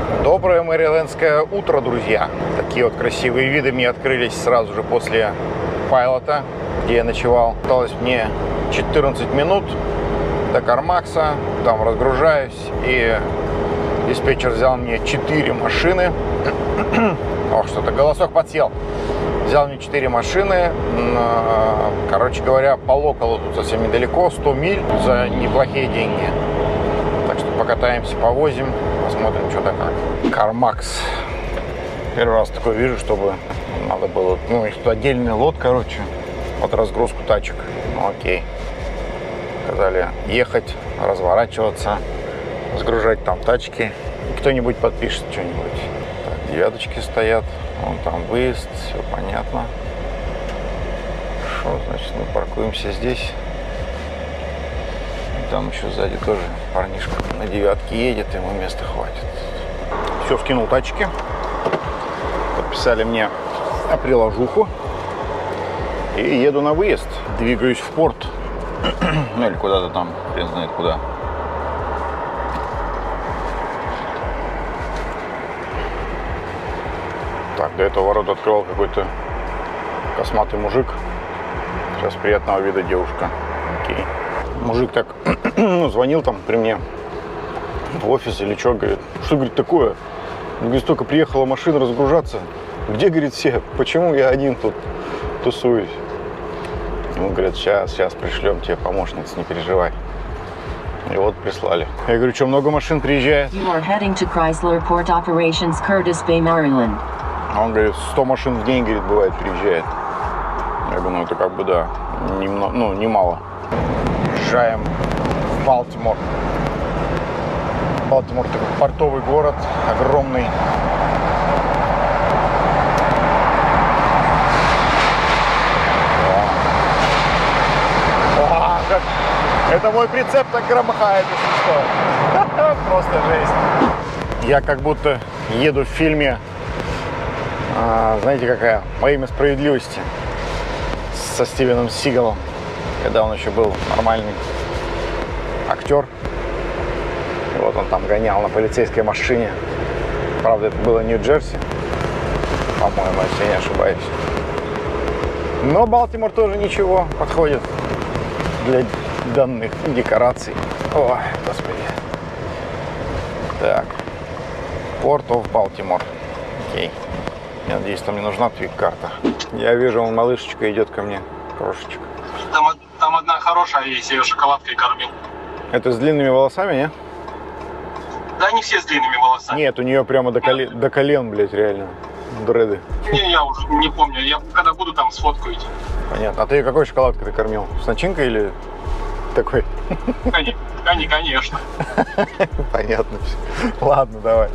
Доброе мэрилендское утро, друзья! Такие вот красивые виды мне открылись сразу же после Пайлота, где я ночевал. Осталось мне 14 минут до Кармакса, там разгружаюсь, и диспетчер взял мне 4 машины. Ох, что-то голосок подсел. Взял мне 4 машины, короче говоря, по локалу тут совсем недалеко, 100 миль за неплохие деньги. Так что покатаемся, повозим, посмотрим, что да как. Кармакс. Первый раз такое вижу, чтобы надо было, ну, их тут отдельный лот, короче, под разгрузку тачек. Ну, окей. Сказали ехать, разворачиваться, сгружать там тачки. Кто-нибудь подпишет что-нибудь. Так, девяточки стоят. Вон там выезд, все понятно. Хорошо, значит, мы паркуемся здесь. И там еще сзади тоже парнишка на девятке едет, ему места хватит. Все, скинул тачки. Подписали мне приложуху. И еду на выезд. Двигаюсь в порт. Ну или куда-то там, хрен знает куда. Так, до этого ворота открывал какой-то косматый мужик. Сейчас приятного вида девушка. Окей. Мужик так ну, звонил там при мне в офис или что, говорит, что, говорит, такое? Говорит, только приехала машина разгружаться. Где, говорит, все? Почему я один тут тусуюсь? Ну, говорят, сейчас пришлем тебе помощниц, не переживай. И вот прислали. Я говорю, что, много машин приезжает? You are heading to Chrysler Port Operations, Curtis Bay, Maryland. Он говорит, 100 машин в день, говорит, бывает, приезжает. Я думаю, это как бы, да, ну, немало. Приезжаем в Балтимор. Балтимор такой портовый город, огромный. О, как... Это мой прицеп так громыхает, если что. Просто жесть. Я как будто еду в фильме, знаете, какая? «Во имя справедливости» со Стивеном Сигалом, когда он еще был нормальный актер. И вот он там гонял на полицейской машине. Правда, это было Нью-Джерси, по-моему, если я не ошибаюсь. Но Балтимор тоже ничего, подходит для данных декораций. Ой, господи. Так. Порт оф Балтимор. Окей. Я надеюсь, там не нужна твик-карта. Я вижу, он малышечка идет ко мне. Крошечка. Там одна хорошая есть, я ее шоколадкой кормил. Это с длинными волосами, не? Да, не все с длинными волосами. Нет, у нее прямо до колен, блядь, реально. Дреды. Не, я уже не помню. Я когда буду там сфоткаю. Понятно. А ты какой шоколадкой ты кормил? С начинкой или такой? Конечно. Понятно. Ладно, давай.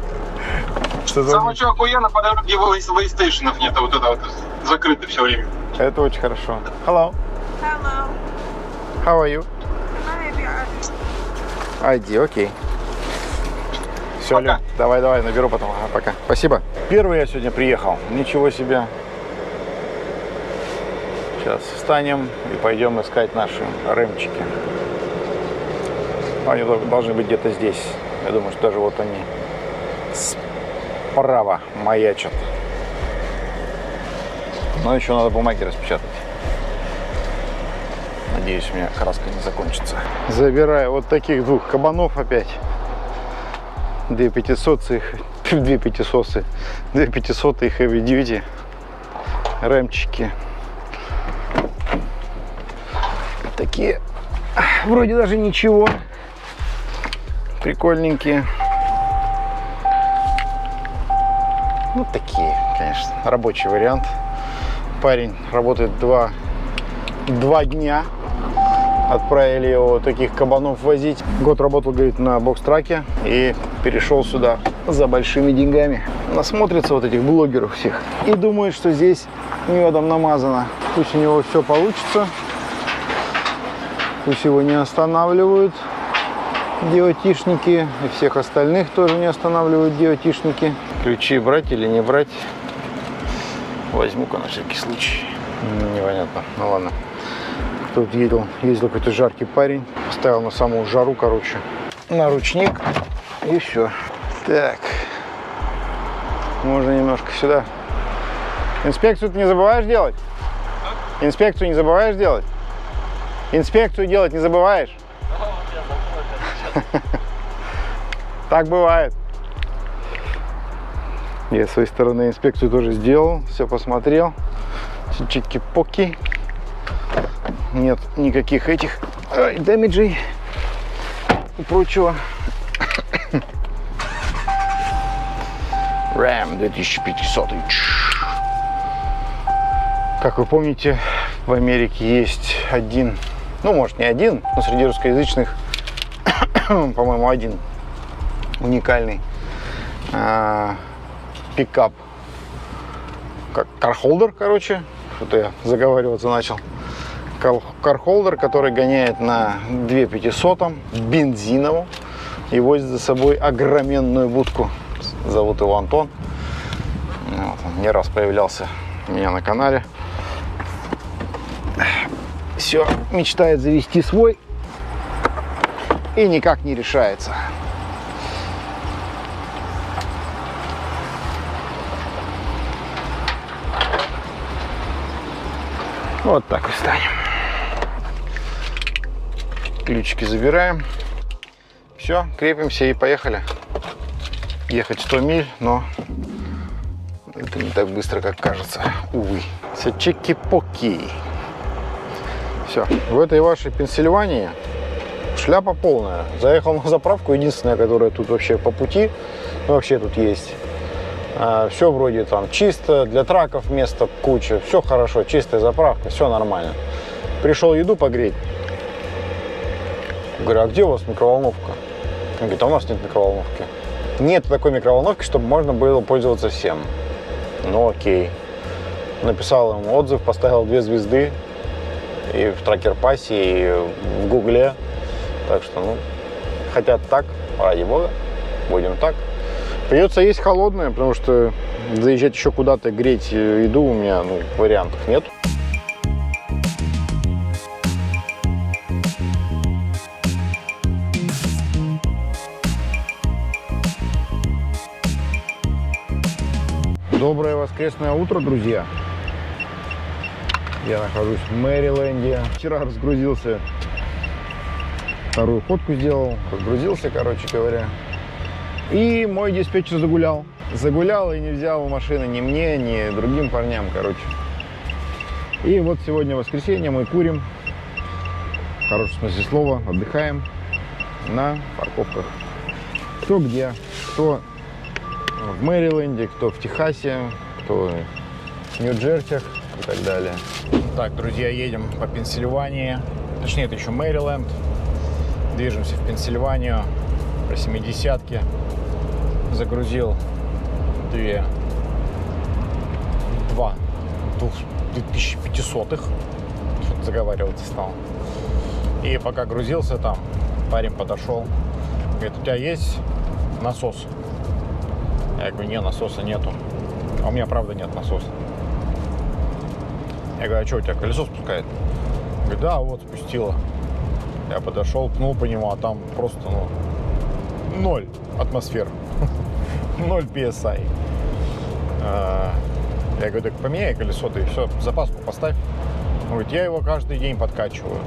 Самое что охуенно, по дороге PlayStation'ов нет, вот это вот закрыто все время. Это очень хорошо. Hello. Hello. How are you? Can I have your address? ID, окей. Все, Пока. Лен, давай, наберу потом. Ага, пока. Спасибо. Первый я сегодня приехал. Ничего себе. Сейчас встанем и пойдем искать наши рэмчики. Они должны быть где-то здесь. Я думаю, что даже вот они справа маячат. Но еще надо бумаги распечатать. Надеюсь, у меня краска не закончится. Забираю вот таких двух кабанов опять. 2500 их, 2500 и Heavy Duty рэмчики. Такие вроде даже ничего. Прикольненькие. Ну, такие, конечно, рабочий вариант. Парень работает два дня. Отправили его таких кабанов возить. Год работал, говорит, на бокс-траке и перешел сюда за большими деньгами. Насмотрится вот этих блогеров всех и думает, что здесь медом намазано. Пусть у него все получится. Пусть его не останавливают девотишники. И всех остальных тоже не останавливают девотишники. Ключи брать или не брать? Возьму-ка на всякий случай. Непонятно. Ну ладно. Тут ездил какой-то жаркий парень. Ставил на самую жару, короче, на ручник. И все. Так. Можно немножко сюда. Инспекцию ты не забываешь делать? Инспекцию не забываешь делать? Инспекцию делать не забываешь? Так бывает. Я с своей стороны инспекцию тоже сделал, все посмотрел. Все чики-поки. Нет никаких этих дэмиджей и прочего. Ram 2500. Как вы помните, в Америке есть один, ну может не один, но среди русскоязычных, по-моему, один уникальный пикап. Как кархолдер, короче. Что-то я заговариваться начал. Кархолдер, который гоняет на 2500 бензиновом и возит за собой огроменную будку. Зовут его Антон. Вот, он не раз появлялся у меня на канале. Все, мечтает завести свой и никак не решается. Вот так и станем. Ключики забираем. Все, крепимся и поехали. Ехать 100 миль, но это не так быстро, как кажется. Увы. Все чики-поки. Все. В этой вашей Пенсильвании шляпа полная. Заехал на заправку, единственная, которая тут вообще по пути. Вообще тут есть. Все вроде там чисто, для траков места куча, все хорошо, чистая заправка, все нормально. Пришел еду погреть. Говорю, а где у вас микроволновка? Он говорит, а у нас нет микроволновки. Нет такой микроволновки, чтобы можно было пользоваться всем. Ну окей. Написал ему отзыв, поставил 2 звезды и в трекер-пассе, и в гугле. Так что, ну, хотят так, ради бога, будем так. Придется есть холодное, потому что заезжать еще куда-то греть еду у меня, ну, вариантов нет. Доброе воскресное утро, друзья! Я нахожусь в Мэриленде. Вчера разгрузился, вторую ходку сделал, разгрузился, короче говоря. И мой диспетчер загулял. Загулял и не взял машины ни мне, ни другим парням, короче. И вот сегодня воскресенье, мы курим. В хорошем смысле слова, отдыхаем на парковках. Кто где, кто в Мэриленде, кто в Техасе, кто в Нью-Джерси и так далее. Так, друзья, едем по Пенсильвании. Точнее, это еще Мэриленд. Движемся в Пенсильванию по 70-ке. Загрузил 2500-х. Что-то заговариваться стал. И пока грузился там, парень подошел. Говорит, у тебя есть насос? Я говорю, не, насоса нету. А у меня правда нет насоса. Я говорю, а что, у тебя колесо спускает? Он говорит, да, вот спустило. Я подошел, пнул по нему, а там просто, ну, 0 атмосфер. 0 PSI. Я говорю, так поменяй колесо, ты все, запаску поставь. Он говорит, я его каждый день подкачиваю.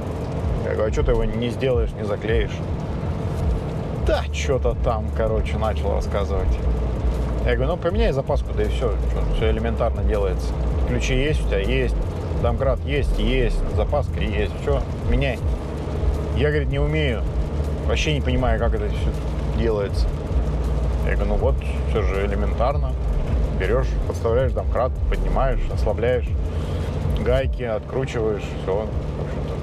Я говорю, а что ты его не сделаешь, не заклеишь? Да, что-то там, короче, начал рассказывать. Я говорю, ну поменяй запаску, да и все, все элементарно делается. Ключи есть у тебя? Есть. Домкрат есть? Есть. Запаска есть. Все, меняй. Я, говорит, не умею. Вообще не понимаю, как это все делается. Я говорю, ну вот, все же элементарно. Берешь, подставляешь домкрат, поднимаешь, ослабляешь гайки, откручиваешь, все. В общем-то.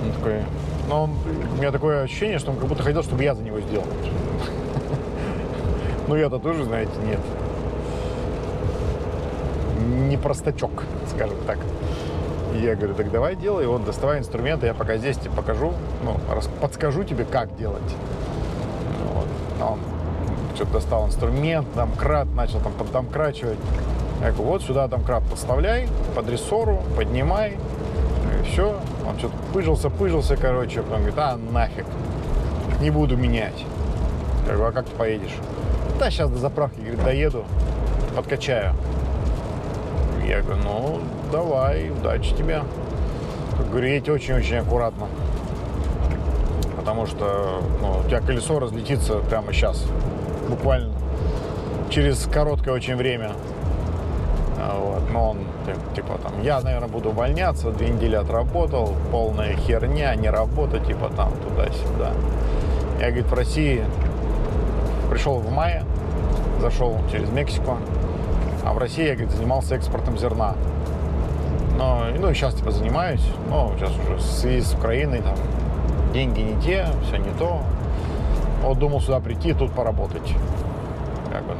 Он такой, ну, у меня такое ощущение, что он как будто хотел, чтобы я за него сделал. Ну, я-то тоже, знаете, нет. Не простачок, скажем так. И я говорю, так давай делай, вот доставай инструменты, я пока здесь тебе покажу, ну, подскажу тебе, как делать. Вот. Он что-то достал инструмент, домкрат, начал там поддомкрачивать. Я говорю, вот сюда домкрат подставляй, под рессору, поднимай, и все. Он что-то пыжился, короче, потом говорит, а нафиг, не буду менять. Я говорю, а как ты поедешь? да, сейчас до заправки, говорит, доеду, подкачаю. Я говорю, ну, давай, удачи тебе. Говорю, едь очень-очень аккуратно. Потому что у тебя колесо разлетится прямо сейчас. Буквально через короткое очень время. Вот. Но он, типа, там, я, наверное, буду увольняться, 2 недели отработал, полная херня, не работа, типа, там, туда-сюда. Я, говорит, в России пришел в мае, зашел через Мексику, а в России я, говорит, занимался экспортом зерна. Ну, и сейчас, типа, занимаюсь, но сейчас уже в связи с Украиной, там, деньги не те, все не то. Вот думал сюда прийти, тут поработать. Как бы,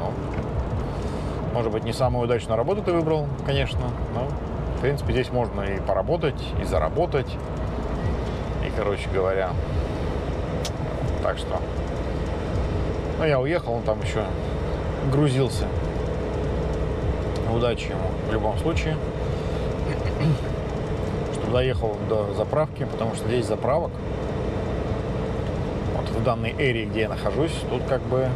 может быть, не самую удачную работу ты выбрал, конечно, но, в принципе, здесь можно и поработать, и заработать. И, короче говоря, так что... Ну, я уехал, он там еще грузился. Удачи ему в любом случае. Чтобы доехал до заправки, потому что здесь заправок. Вот в данной эре, где я нахожусь, тут как бы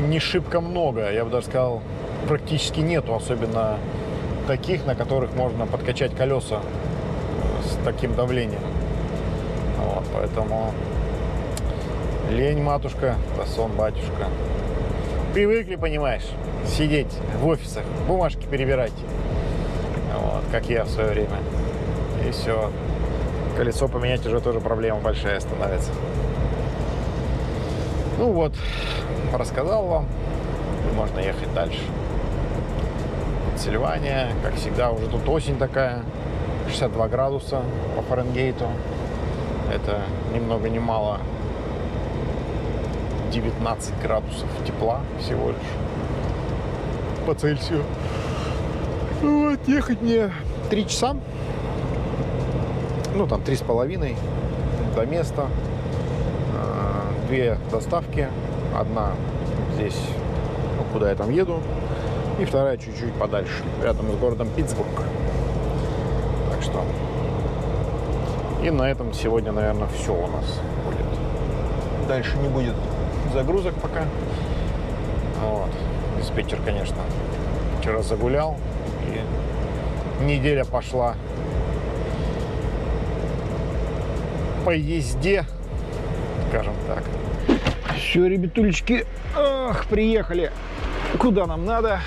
не шибко много. Я бы даже сказал, практически нету, особенно таких, на которых можно подкачать колеса с таким давлением. Вот, поэтому лень, матушка, да сон, батюшка. Привыкли, понимаешь, сидеть в офисах, бумажки перебирать. Вот, как я в свое время. И все. Колесо поменять уже тоже проблема большая становится. Ну вот, рассказал вам. И можно ехать дальше. Пенсильвания, как всегда, уже тут осень такая. 62 градуса по Фаренгейту. Это ни много ни мало 19 градусов тепла всего лишь по Цельсию. Вот, ехать мне 3 часа. Ну, там 3,5 до места. 2 доставки. Одна здесь, куда я там еду. И вторая чуть-чуть подальше, рядом с городом Питтсбург. Так что... И на этом сегодня, наверное, все у нас будет. Дальше не будет загрузок пока. Вот. Диспетчер, конечно, вчера загулял. И неделя пошла по езде, скажем так. Все, ребятулечки, приехали. Куда нам надо?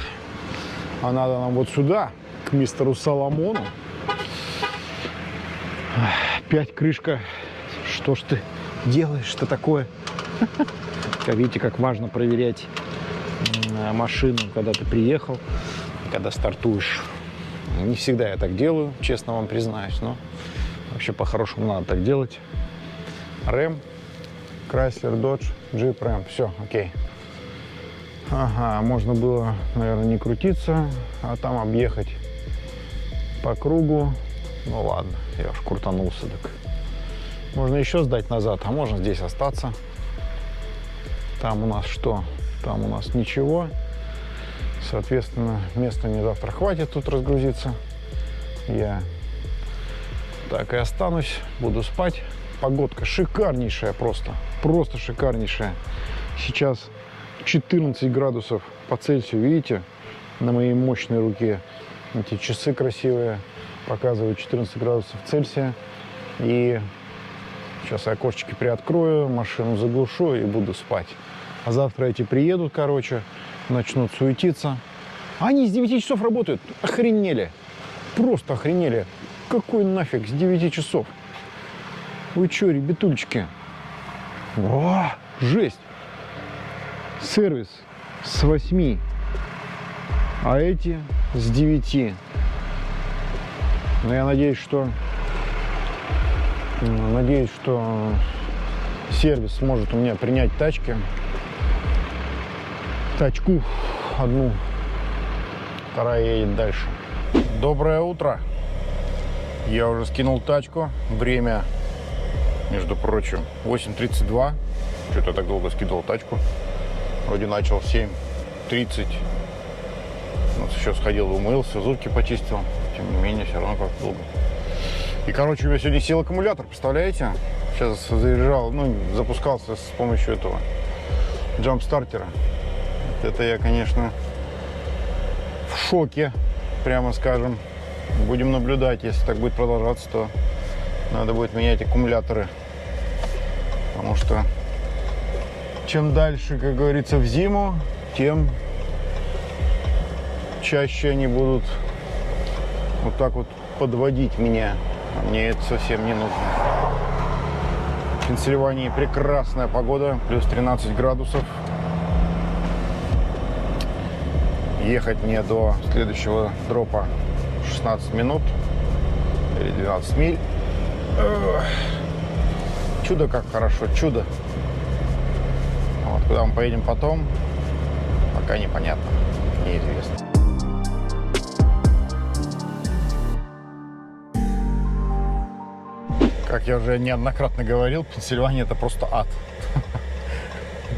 А надо нам вот сюда, к мистеру Соломону. Опять крышка. Что ж ты делаешь, что такое? Видите, как важно проверять машину, когда ты приехал, когда стартуешь. Не всегда я так делаю, честно вам признаюсь, но вообще по-хорошему надо так делать. Рэм, Chrysler, Dodge, Jeep, Ram. Все, окей. Ага, можно было, наверное, не крутиться, а там объехать по кругу. Ну ладно, я уж крутанулся, так. Можно еще сдать назад, а можно здесь остаться. Там у нас что? Там у нас ничего. Соответственно, места мне завтра хватит тут разгрузиться. Я так и останусь, буду спать. Погодка шикарнейшая просто. Просто шикарнейшая. Сейчас 14 градусов по Цельсию, видите? На моей мощной руке. Эти часы красивые показывают 14 градусов Цельсия. И сейчас я окошечки приоткрою, машину заглушу и буду спать. А завтра эти приедут, короче, начнут суетиться. Они с 9 часов работают. Охренели. Просто охренели. Какой нафиг с 9 часов? Вы что, ребятульечки? О, жесть. Сервис с 8, а эти с 9. Но я надеюсь, что сервис сможет у меня принять тачку одну, вторая едет дальше. Доброе утро. Я уже скинул тачку. Время, между прочим, 8:32. Что-то так долго скидывал тачку. Вроде начал в 7:30. Вот еще сходил, умылся, зубки почистил. Тем не менее, все равно как-то долго. И, короче, у меня сегодня сел аккумулятор, представляете? Сейчас заряжал, запускался с помощью этого джамп-стартера. Это я, конечно, в шоке, прямо скажем. Будем наблюдать. Если так будет продолжаться, то надо будет менять аккумуляторы. Потому что чем дальше, как говорится, в зиму, тем чаще они будут вот так вот подводить меня. А мне это совсем не нужно. В Пенсильвании прекрасная погода, плюс 13 градусов. Ехать мне до следующего дропа 16 минут или 12 миль. Чудо как хорошо, чудо. Вот, куда мы поедем потом, пока непонятно, неизвестно. Как я уже неоднократно говорил, Пенсильвания это просто ад.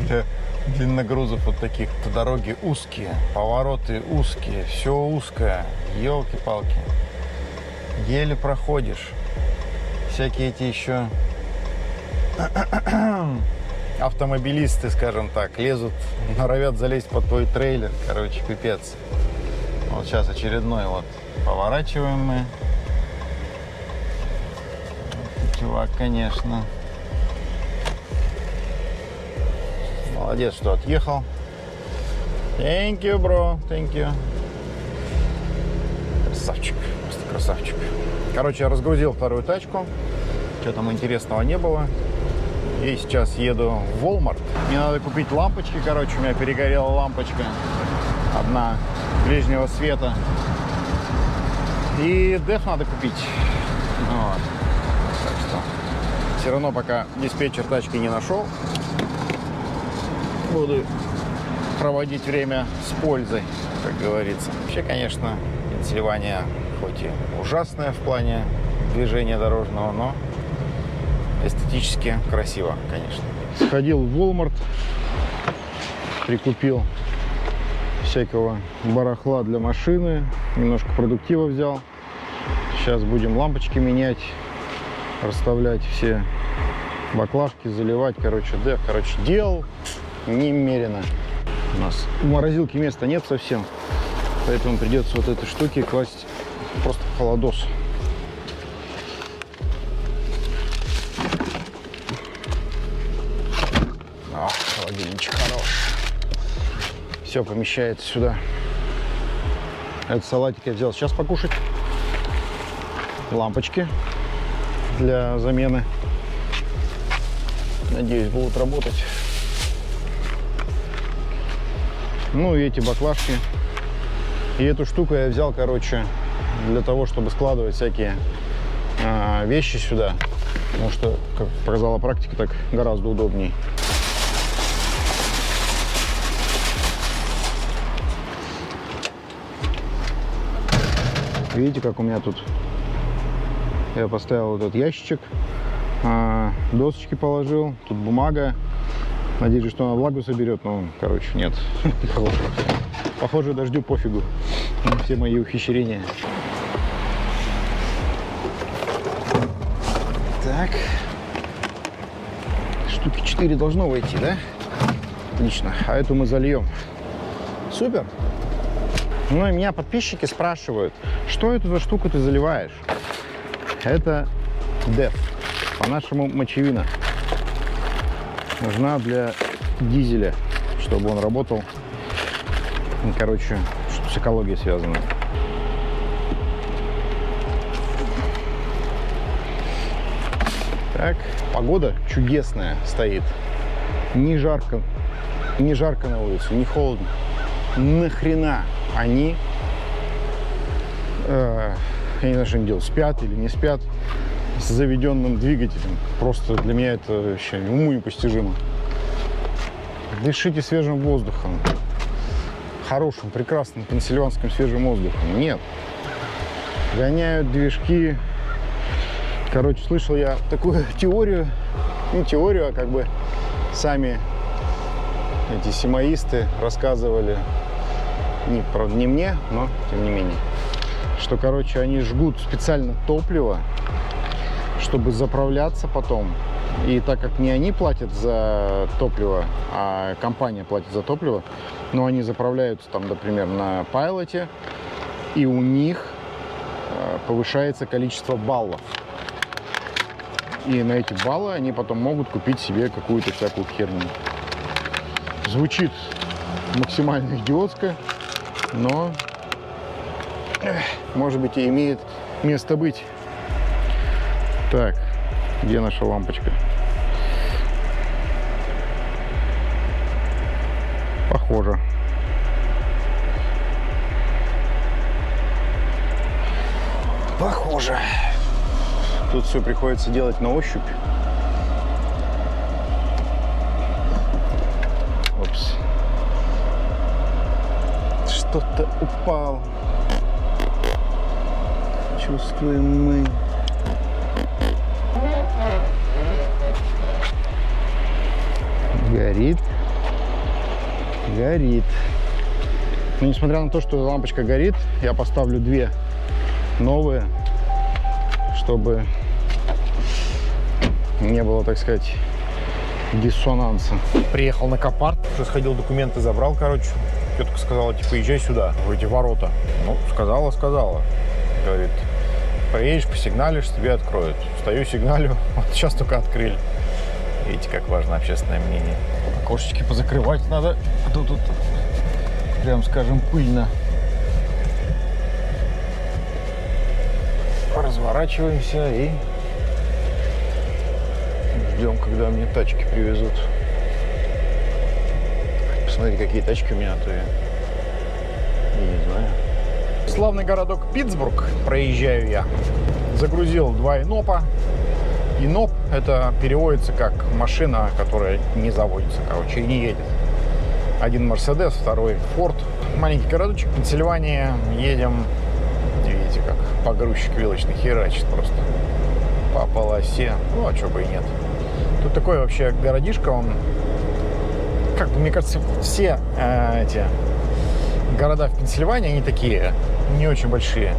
Для длинногрузов вот таких. Дороги узкие, повороты узкие, все узкое. Елки-палки. Еле проходишь. Всякие эти еще автомобилисты, скажем так, лезут, норовят залезть под твой трейлер. Короче, пипец. Вот сейчас очередной вот. Поворачиваем мы. Чувак, конечно. Молодец, что отъехал. Thank you, bro. Thank you. Красавчик. Просто красавчик. Короче, я разгрузил вторую тачку. Что там интересного не было. И сейчас еду в Walmart. Мне надо купить лампочки. Короче, у меня перегорела лампочка. Одна ближнего света. И деф надо купить. Вот. Так что все равно пока диспетчер тачки не нашел. Буду проводить время с пользой, как говорится. Вообще, конечно, Пенсильвания хоть и ужасная в плане движения дорожного, но эстетически красиво, конечно. Сходил в Walmart, прикупил всякого барахла для машины, немножко продуктива взял. Сейчас будем лампочки менять, расставлять все баклажки, заливать, короче, дел немерено. У нас в морозилке места нет совсем, поэтому придется вот этой штуки класть просто в холодос. Холодильничек хорош. Все помещается сюда. Этот салатик я взял сейчас покушать. Лампочки для замены. Надеюсь, будут работать. Ну и эти баклажки. И эту штуку я взял, короче, для того, чтобы складывать всякие вещи сюда. Потому что, как показала практика, так гораздо удобней. Видите, как у меня тут я поставил вот этот ящичек, досочки положил, тут бумага. Надеюсь, что она влагу соберет, но, короче, нет. Похоже, дождю пофигу. Все мои ухищрения. Так. Штуки 4 должно войти, да? Отлично. А эту мы зальем. Супер. Ну и меня подписчики спрашивают, что это за штуку ты заливаешь? Это DEF, по-нашему мочевина. Нужна для дизеля, чтобы он работал. Короче, что с экологией связано. Так, погода чудесная стоит. Не жарко на улице, не холодно. Нахрена они, я не знаю, что они делают, спят или не спят с заведенным двигателем. Просто для меня это вообще уму непостижимо. Дышите свежим воздухом. Хорошим, прекрасным пенсильванским свежим воздухом. Нет. Гоняют движки. Короче, слышал я такую теорию. Не теорию, а как бы сами эти симоисты рассказывали. Правда, не мне, но тем не менее. Что, короче, они жгут специально топливо, чтобы заправляться потом. И так как не они платят за топливо, а компания платит за топливо, но они заправляются там, например, на Пайлоте, и у них повышается количество баллов. И на эти баллы они потом могут купить себе какую-то всякую херню. Звучит максимально идиотско, но, может быть, и имеет место быть. Так, где наша лампочка? Похоже. Похоже. Тут все приходится делать на ощупь. Опс. Что-то упало. Чувствуем мы. Горит. Горит. Но несмотря на то, что лампочка горит, я поставлю две новые, чтобы не было, так сказать, диссонанса. Приехал на Копарт, уже сходил, документы забрал, короче. Тетка сказала, типа, езжай сюда, в эти ворота. Ну, сказала. Говорит, поедешь, посигналишь, тебе откроют. Встаю, сигналю, вот сейчас только открыли. Видите, как важно общественное мнение. Окошечки позакрывать надо, а то тут, прям скажем, пыльно. Разворачиваемся и ждем, когда мне тачки привезут. Посмотрите, какие тачки у меня, а то я не знаю. Славный городок Питтсбург проезжаю я. Загрузил 2 инопа. Иноп — это переводится как машина, которая не заводится, короче, и не едет. Один Мерседес, второй Форд. Маленький городочек, Пенсильвания. Едем, видите, как погрузчик вилочный херачит просто по полосе. Ну, а чего бы и нет. Тут такой вообще городишко, он, как бы, мне кажется, все эти города в Пенсильвании, они такие, не очень большие.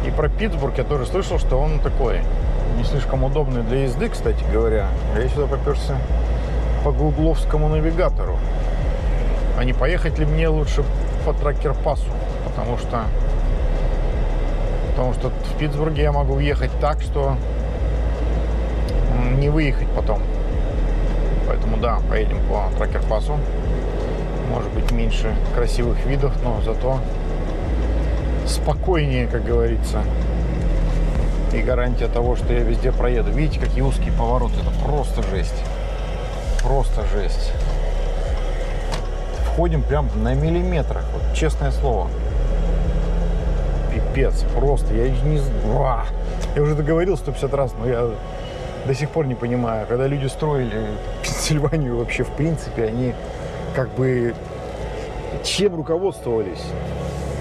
И про Питтсбург я тоже слышал, что он такой, не слишком удобный для езды, кстати говоря. Я сюда поперся по гугловскому навигатору. А не поехать ли мне лучше по Тракер-пасу? Потому что в Питтсбурге я могу въехать так, что не выехать потом. Поэтому да, поедем по Тракер-пасу. Может быть, меньше красивых видов, но зато спокойнее, как говорится. И гарантия того, что я везде проеду. Видите, какие узкие повороты. Это просто жесть. Просто жесть. Входим прям на миллиметрах. Вот, честное слово. Пипец. Просто. Я уже договорил 150 раз, но я до сих пор не понимаю. Когда люди строили Пенсильванию вообще, в принципе, они как бы чем руководствовались?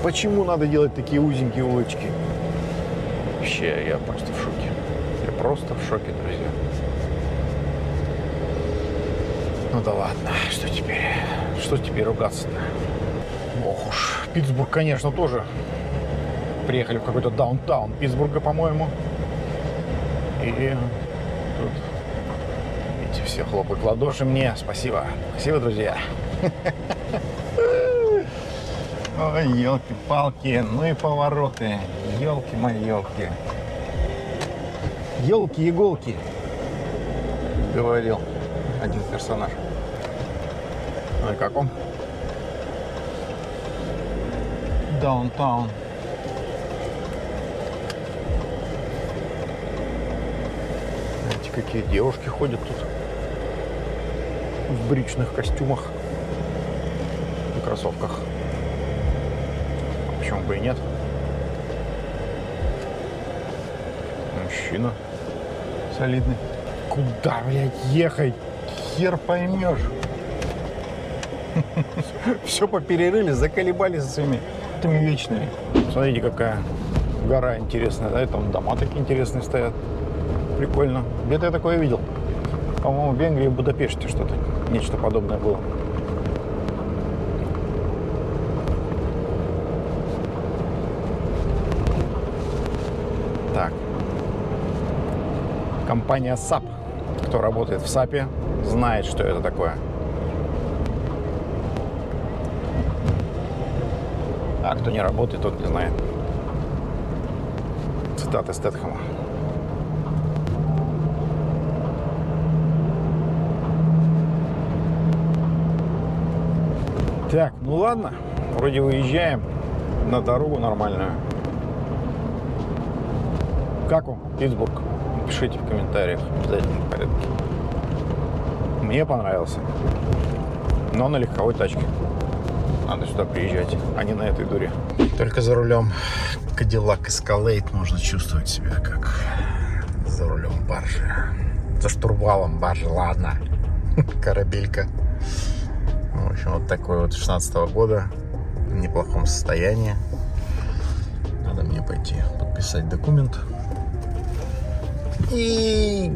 Почему надо делать такие узенькие улочки? Вообще, я просто в шоке. Я просто в шоке, друзья. Ну да ладно, что теперь? Что теперь ругаться-то? Ох уж. Питтсбург, конечно, тоже. Приехали в какой-то даунтаун Питтсбурга, по-моему. И тут, видите, все хлопают в ладоши мне. Спасибо. Спасибо, друзья. Ой, елки-палки, ну и повороты. Елки-моелки. Елки-иголки, говорил один персонаж. Ну и как он? Даунтаун. Знаете, какие девушки ходят тут в брючных костюмах и кроссовках. Почему бы и нет? Мужчина солидный. Куда, блядь, ехать? Хер поймешь. Все поперерыли, заколебали со своими этими вечными. Смотрите, какая гора интересная, да, и там дома такие интересные стоят. Прикольно. Где-то я такое видел. По-моему, в Венгрии, в Будапеште что-то, нечто подобное было. Так. Компания SAP. Кто работает в SAP, знает, что это такое. А кто не работает, тот не знает. Цитата Стэтхэма. Так, ну ладно. Вроде выезжаем на дорогу нормальную. Как вам Питтсбург? Пишите в комментариях, обязательно в порядке. Мне понравился. Но на легковой тачке. Надо сюда приезжать, а не на этой дуре. Только за рулем Cadillac Escalade можно чувствовать себя как за рулем баржи. За штурвалом баржи, ладно. Корабелька. В общем, вот такой вот 16-го года. В неплохом состоянии. Надо мне пойти подписать документ. И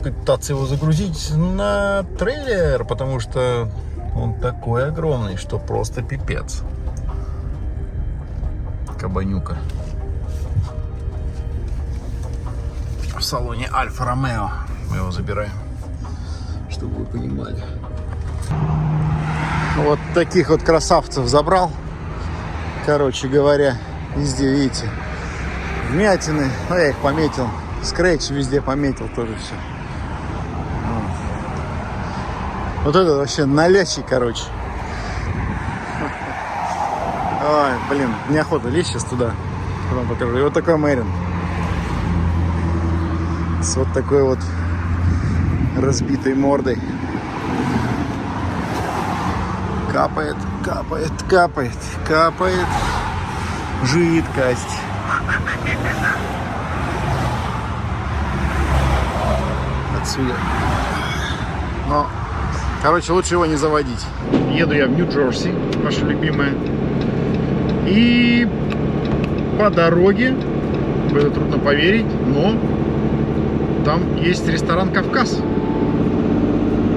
пытаться его загрузить на трейлер, потому что он такой огромный, что просто пипец. Кабанюка. В салоне Альфа Ромео. Мы его забираем, чтобы вы понимали. Вот таких вот красавцев забрал. Короче говоря, везде, видите, вмятины. Ну, я их пометил. Скретч везде пометил тоже все. Вот это вообще налячий, короче. Ой, блин, неохота лезть сейчас туда. Потом покажу. И вот такой Мэрин. С вот такой вот разбитой мордой. Капает, капает, капает, капает жидкость. Отсюда. Но, короче, лучше его не заводить. Еду я в Нью-Джерси, ваше любимое. И по дороге, в это трудно поверить, но там есть ресторан «Кавказ».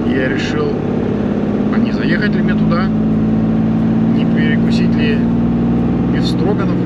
Я решил, а не заехать ли мне туда, не перекусить ли бифстроганов.